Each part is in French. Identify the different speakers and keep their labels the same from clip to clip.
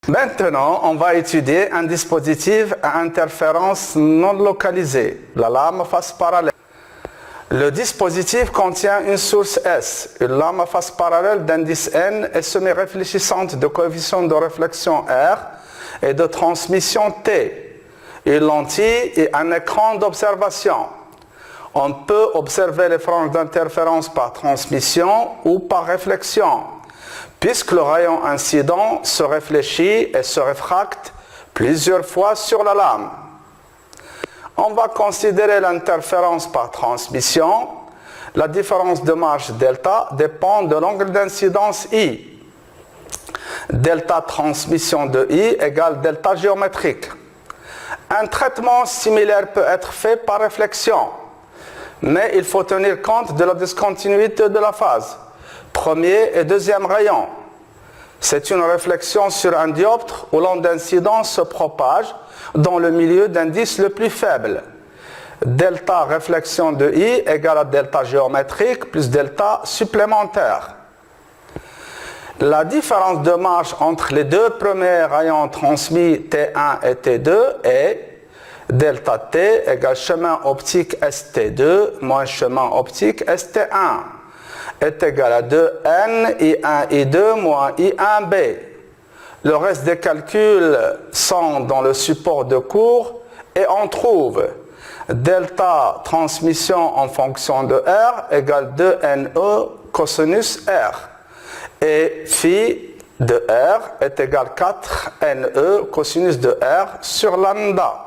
Speaker 1: Maintenant, on va étudier un dispositif à interférence non localisée, la lame à face parallèle. Le dispositif contient une source S, une lame à face parallèle d'indice N et semi-réfléchissante de coefficient de réflexion R et de transmission T, une lentille et un écran d'observation. On peut observer les franges d'interférence par transmission ou par réflexion, puisque le rayon incident se réfléchit et se réfracte plusieurs fois sur la lame. On va considérer l'interférence par transmission. La différence de marge delta dépend de l'angle d'incidence I. Delta transmission de I égale delta géométrique. Un traitement similaire peut être fait par réflexion, mais il faut tenir compte de la discontinuité de la phase, premier et deuxième rayon. C'est une réflexion sur un dioptre où l'onde d'incidence se propage dans le milieu d'indice le plus faible. Delta réflexion de I égale à delta géométrique plus delta supplémentaire. La différence de marge entre les deux premiers rayons transmis T1 et T2 est delta T égale chemin optique ST2 moins chemin optique ST1 est égal à 2N I1 I2 moins I1B. Le reste des calculs sont dans le support de cours et on trouve delta transmission en fonction de R égale 2NE cosinus R et phi de R est égal à 4NE cosinus de R sur lambda.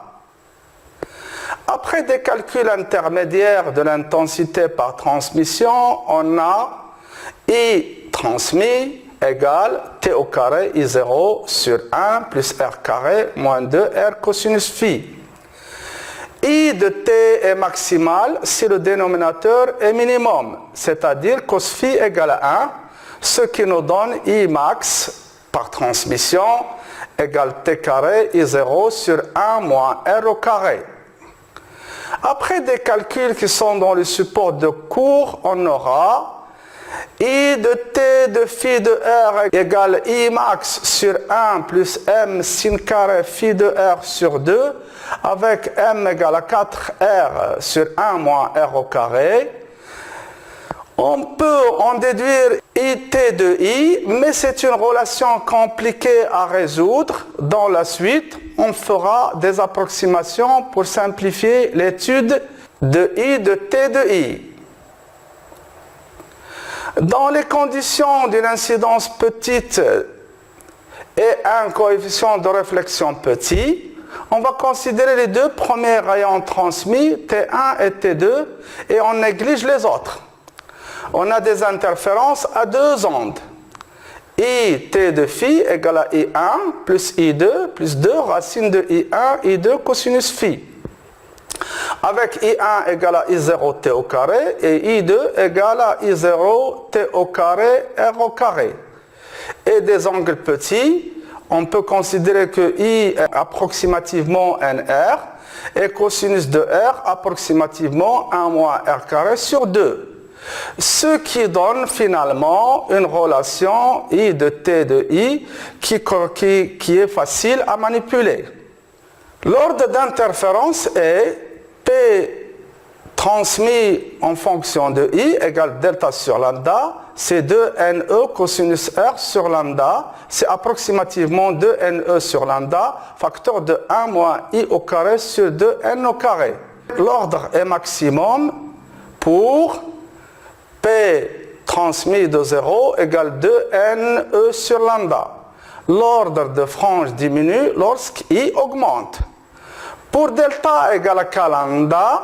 Speaker 1: Après des calculs intermédiaires de l'intensité par transmission, on a I transmis égale T au carré I0 sur 1 plus R carré moins 2R cosinus phi. I de T est maximal si le dénominateur est minimum, c'est-à-dire cos phi égale à 1, ce qui nous donne I max par transmission égale T carré I0 sur 1 moins R au carré. Après des calculs qui sont dans le support de cours, on aura I de T de phi de R égale I max sur 1 plus M sin carré phi de R sur 2 avec M égale à 4R sur 1 moins R au carré. On peut en déduire IT de I, mais c'est une relation compliquée à résoudre. Dans la suite, on fera des approximations pour simplifier l'étude de I de T de I. Dans les conditions d'une incidence petite et un coefficient de réflexion petit, on va considérer les deux premiers rayons transmis, T1 et T2, et on néglige les autres. On a des interférences à deux ondes. I T de phi égale à I1 plus I2 plus 2 racine de I1, I2 cosinus phi. Avec I1 égale à I0 T au carré et I2 égale à I0 T au carré R au carré. Et des angles petits, on peut considérer que I est approximativement NR et cosinus de R approximativement 1 moins R carré sur 2. Ce qui donne finalement une relation I de T de I qui est facile à manipuler. L'ordre d'interférence est P transmis en fonction de I égale delta sur lambda, c'est 2NE cosinus R sur lambda, c'est approximativement 2NE sur lambda, facteur de 1 moins I au carré sur 2N au carré. L'ordre est maximum pour P transmis de 0 égale 2NE sur lambda. L'ordre de frange diminue lorsqu'I augmente. Pour delta égale à K lambda,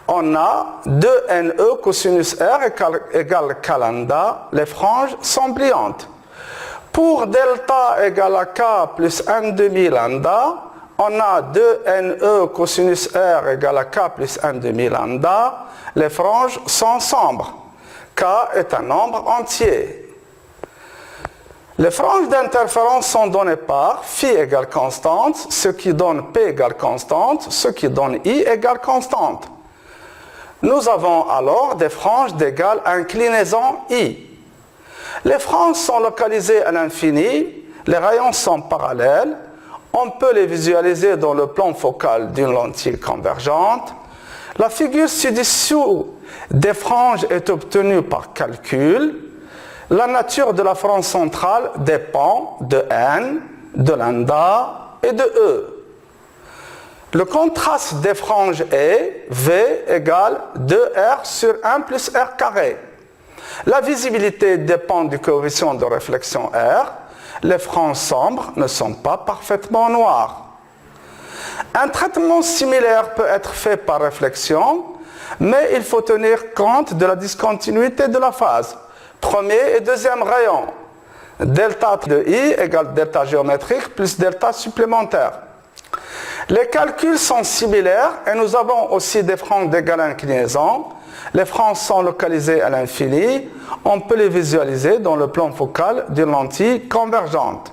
Speaker 1: on a 2NE cosinus R égale K lambda, les franges sont brillantes. Pour delta égale à K plus 1 demi lambda, on a 2NE cosinus R égale à K plus 1 demi lambda, les franges sont sombres. K est un nombre entier. Les franges d'interférence sont données par phi égale constante, ce qui donne P égale constante, ce qui donne I égale constante. Nous avons alors des franges d'égale inclinaison I. Les franges sont localisées à l'infini. Les rayons sont parallèles. On peut les visualiser dans le plan focal d'une lentille convergente. La figure ci-dessous des franges est obtenue par calcul. La nature de la frange centrale dépend de n, de lambda et de e. Le contraste des franges est V égale 2R sur 1 plus R carré. La visibilité dépend du coefficient de réflexion R. Les franges sombres ne sont pas parfaitement noires. Un traitement similaire peut être fait par réflexion, mais il faut tenir compte de la discontinuité de la phase. Premier et deuxième rayon. Delta de I égale delta géométrique plus delta supplémentaire. Les calculs sont similaires et nous avons aussi des franges d'égale inclinaison. Les franges sont localisées à l'infini. On peut les visualiser dans le plan focal d'une lentille convergente.